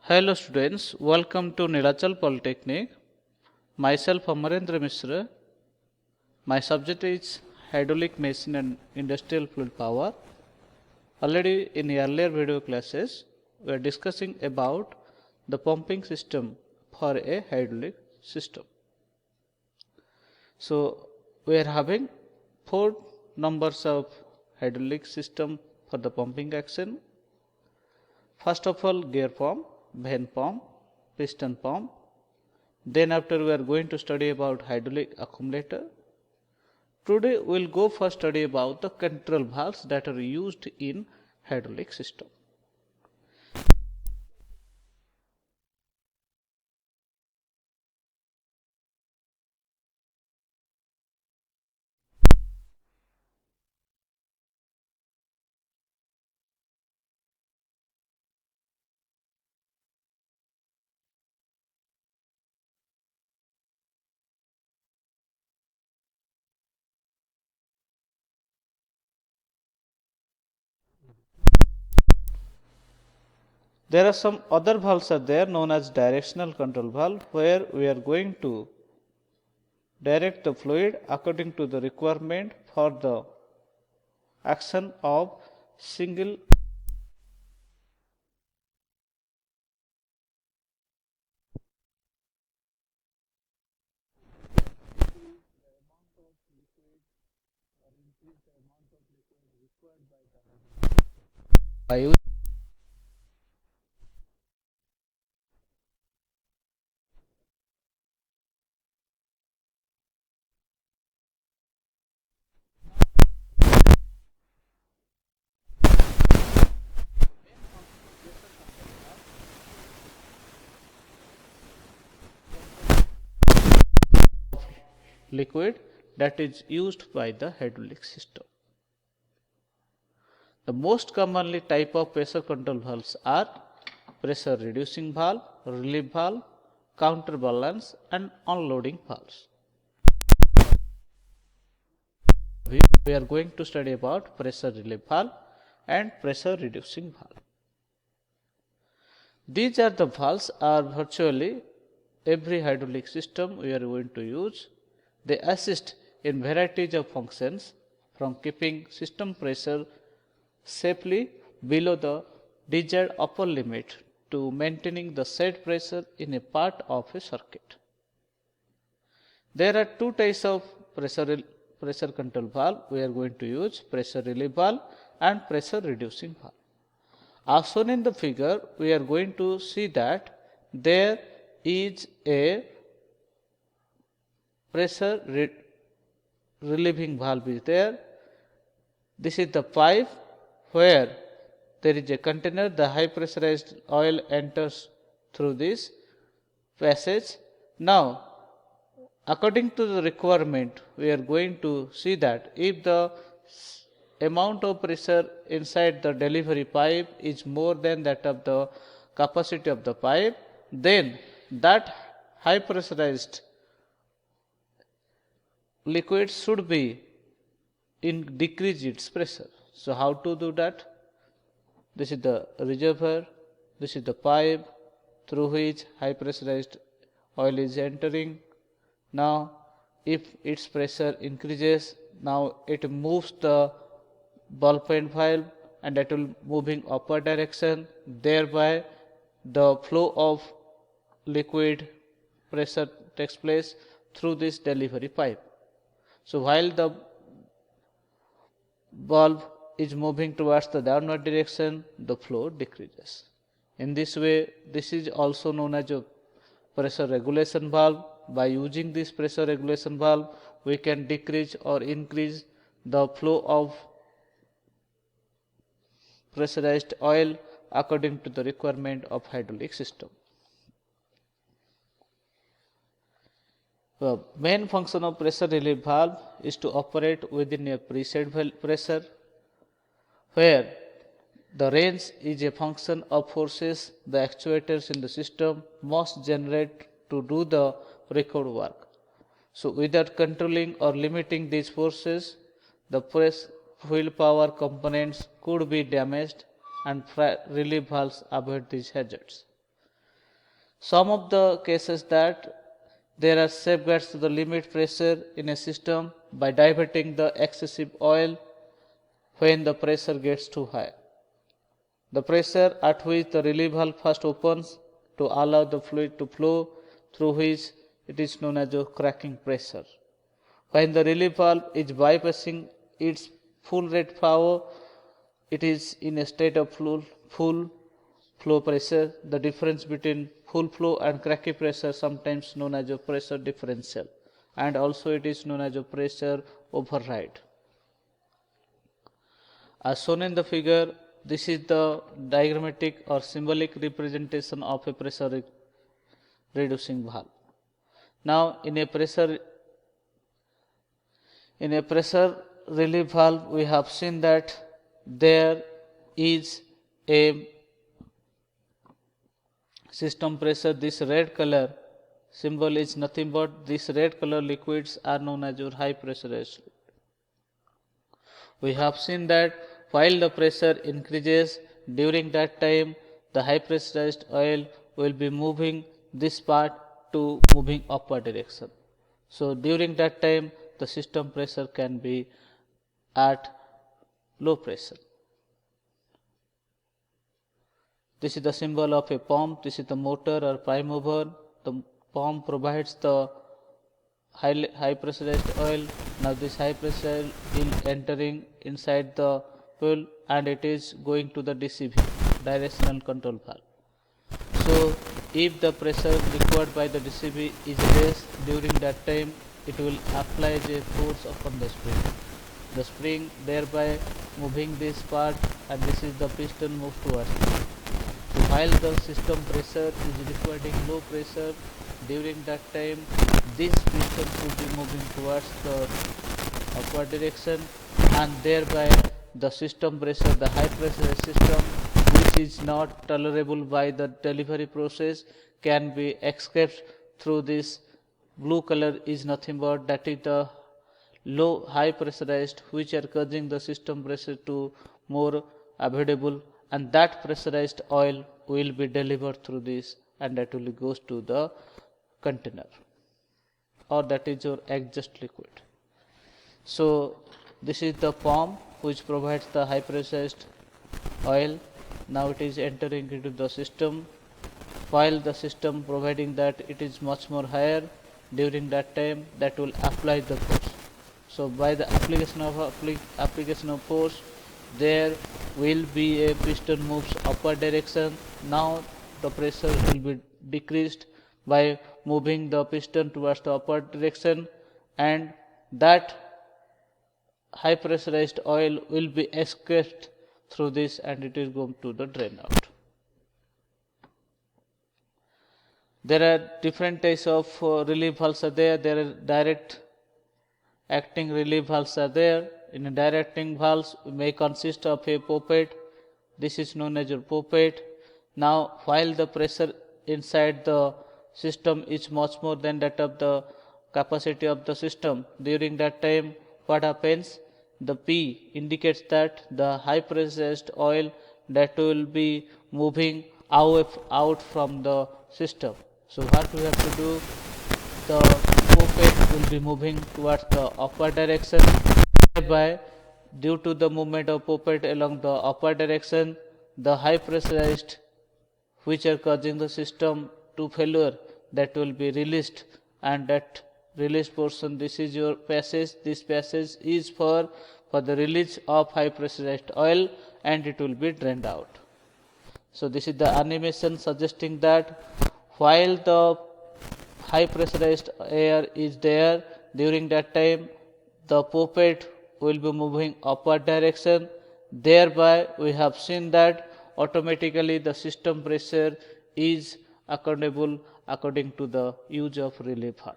Hello students, welcome to Nilachal Polytechnic. Myself Amarendra Mishra. My subject is hydraulic machine and industrial fluid power. Already in earlier video classes, we are discussing about the pumping system for a hydraulic system. So we are having 4 numbers of hydraulic system for the pumping action. First of all, gear pump, vane pump, piston pump. Then after we are going to study about hydraulic accumulator. Today we will go for study about the control valves that are used in hydraulic system. There are some other valves are there known as directional control valve, where we are going to direct the fluid according to the requirement for the action of single by liquid that is used by the hydraulic system. The most commonly type of pressure control valves are pressure reducing valve, relief valve, counterbalance and unloading valves. We are going to study about pressure relief valve and pressure reducing valve. These are the valves are virtually every hydraulic system we are going to use. They assist in varieties of functions from keeping system pressure safely below the desired upper limit to maintaining the set pressure in a part of a circuit. There are two types of pressure control valve we are going to use: pressure relief valve and pressure reducing valve. As shown in the figure, we are going to see that there is a pressure relieving valve is there. This is the pipe where there is a container, the high pressurized oil enters through this passage. Now, according to the requirement, we are going to see that if the amount of pressure inside the delivery pipe is more than that of the capacity of the pipe, then that high pressurized liquid should be decrease its pressure. So how to do that? This is the reservoir, this is the pipe through which high pressurized oil is entering. Now if its pressure increases, now it moves the ball point valve and that will moving upward direction, thereby the flow of liquid pressure takes place through this delivery pipe. So while the valve is moving towards the downward direction, the flow decreases. In this way, this is also known as a pressure regulation valve. By using this pressure regulation valve, we can decrease or increase the flow of pressurized oil according to the requirement of hydraulic system. The main function of pressure relief valve is to operate within a preset pressure, where the range is a function of forces the actuators in the system must generate to do the required work. So without controlling or limiting these forces, the fluid power components could be damaged and relief valves avoid these hazards. Some of the cases that there are safeguards to the limit pressure in a system by diverting the excessive oil when the pressure gets too high. The pressure at which the relief valve first opens to allow the fluid to flow through which it is known as a cracking pressure. When the relief valve is bypassing its full rate power, it is in a state of full flow pressure. The difference between full flow and cracking pressure, sometimes known as a pressure differential, and also it is known as a pressure override. As shown in the figure, this is the diagrammatic or symbolic representation of a pressure reducing valve. Now, in a pressure relief valve, we have seen that there is a system pressure. This red color symbol is nothing but these red color liquids are known as your high pressurized. We have seen that while the pressure increases, during that time the high pressurized oil will be moving this part to moving upward direction. So during that time the system pressure can be at low pressure. This is the symbol of a pump. This is the motor or prime mover. The pump provides the high pressurized oil. Now this high pressure is entering inside the fuel and it is going to the DCV, directional control valve. So if the pressure required by the DCV is less, during that time it will apply a force upon the spring. The spring thereby moving this part, and this is the piston move towards it. While the system pressure is requiring low pressure, during that time this piston should be moving towards the upward direction, and thereby the system pressure, the high pressure system, which is not tolerable by the delivery process, can be escaped through this blue color is nothing but that is the low high pressurized, which are causing the system pressure to more avoidable, and that pressurized oil will be delivered through this, and that will goes to the container, or that is your exhaust liquid. So this is the pump which provides the high pressurized oil. Now it is entering into the system, while the system providing that it is much more higher, during that time that will apply the force. So by the application of force, there will be a piston moves upward direction. Now the pressure will be decreased by moving the piston towards the upward direction, and that high pressurized oil will be escaped through this, and it is going to the drain out. There are different types of relief valves are there. There are direct acting relief valves are there. In a direct acting valves may consist of a poppet. This is known as your poppet. Now while the pressure inside the system is much more than that of the capacity of the system, during that time what happens? The P indicates that the high pressurized oil that will be moving out from the system. So what we have to do? The poppet will be moving towards the upward direction. Thereby, due to the movement of poppet along the upward direction, the high pressurized, which are causing the system to failure, that will be released, and that released portion, this is your passage. This passage is for the release of high pressurized oil, and it will be drained out. So this is the animation suggesting that while the high pressurized air is there, during that time the poppet will be moving upward direction. Thereby we have seen that automatically the system pressure is accountable according to the use of relief valve.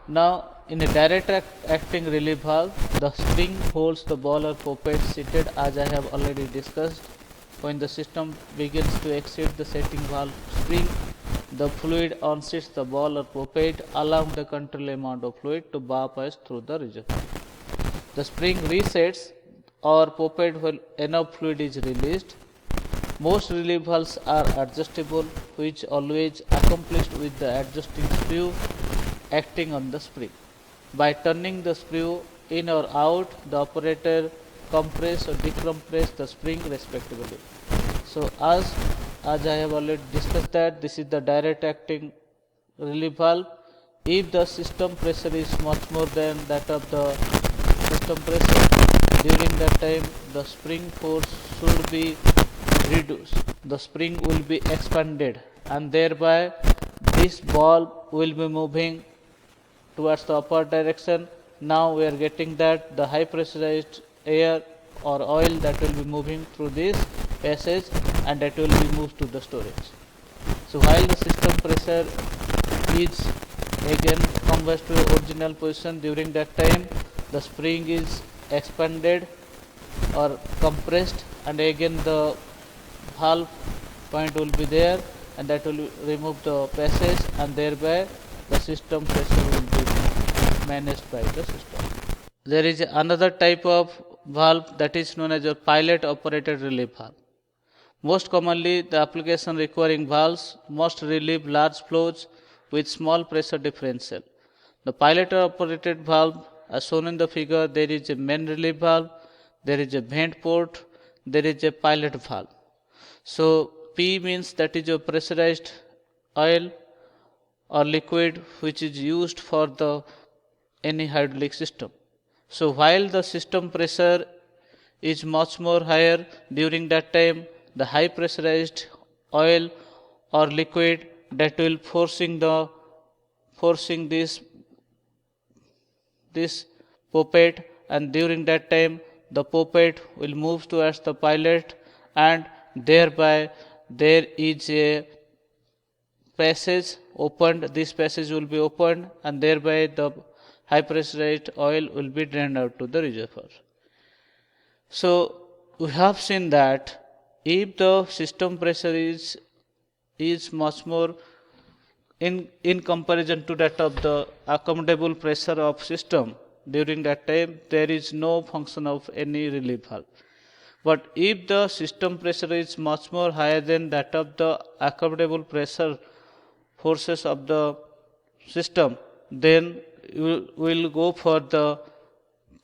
Now in a direct acting relief valve, the spring holds the ball or poppet seated, as I have already discussed. When the system begins to exceed the setting valve spring, the fluid unseats the ball or poppet, allowing the control amount of fluid to bypass through the reservoir. The spring resets or poppet when enough fluid is released. Most relief valves are adjustable, which always accomplished with the adjusting screw acting on the spring. By turning the screw in or out, the operator compress or decompress the spring respectively. So as I have already discussed that this is the direct acting relief valve. If the system pressure is much more than that of the system pressure, during that time the spring force should be reduced. The spring will be expanded and thereby this valve will be moving towards the upper direction. Now we are getting that the high pressurized air or oil that will be moving through this passage and that will be moved to the storage. So while the system pressure is again comes to original position, during that time the spring is expanded or compressed and again the valve point will be there and that will remove the passage and thereby the system pressure will be managed by the system. There is another type of valve that is known as a pilot operated relief valve. Most commonly the application requiring valves must relieve large flows with small pressure differential. The pilot operated valve as shown in the figure, there is a main relief valve, there is a vent port, there is a pilot valve. So P means that is a pressurized oil or liquid which is used for the any hydraulic system. So while the system pressure is much more higher, during that time the high pressurized oil or liquid that will forcing this poppet and during that time the poppet will move towards the pilot and thereby there is a passage opened, this passage will be opened and thereby the high pressurized oil will be drained out to the reservoir. So we have seen that if the system pressure is much more in comparison to that of the accommodable pressure of system, during that time there is no function of any relief valve. But if the system pressure is much more higher than that of the accommodable pressure forces of the system, then you will go for the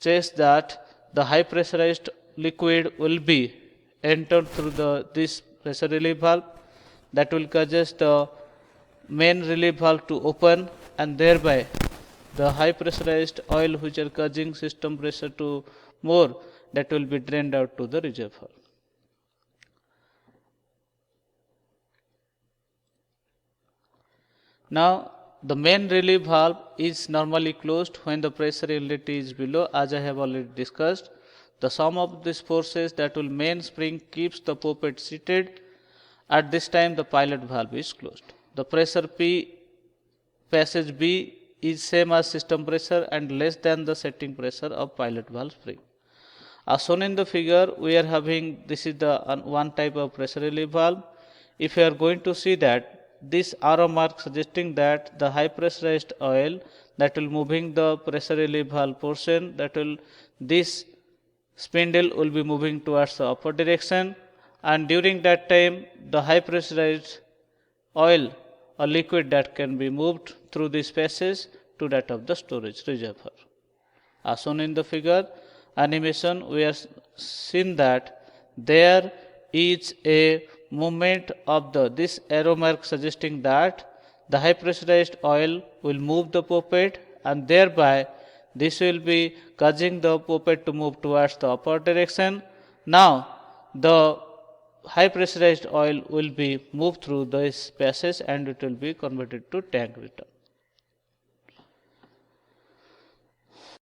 case that the high pressurized liquid will be entered through this pressure relief valve that will causes the main relief valve to open and thereby the high pressurized oil which are causing system pressure to more that will be drained out to the reservoir. Now the main relief valve is normally closed when the pressure inlet is below, as I have already discussed. The sum of these forces that will main spring keeps the poppet seated. At this time the pilot valve is closed. The pressure P passage B is same as system pressure and less than the setting pressure of pilot valve spring. As shown in the figure, we are having this is the one type of pressure relief valve. If you are going to see that this arrow mark suggesting that the high pressurized oil that will moving the pressure relief valve portion, that will this spindle will be moving towards the upper direction and during that time the high pressurized oil or liquid that can be moved through this passage to that of the storage reservoir. As shown in the figure animation, we have seen that there is a movement of this arrow mark suggesting that the high pressurized oil will move the poppet and thereby this will be causing the poppet to move towards the upper direction. Now the high pressurized oil will be moved through this passage and it will be converted to tank return.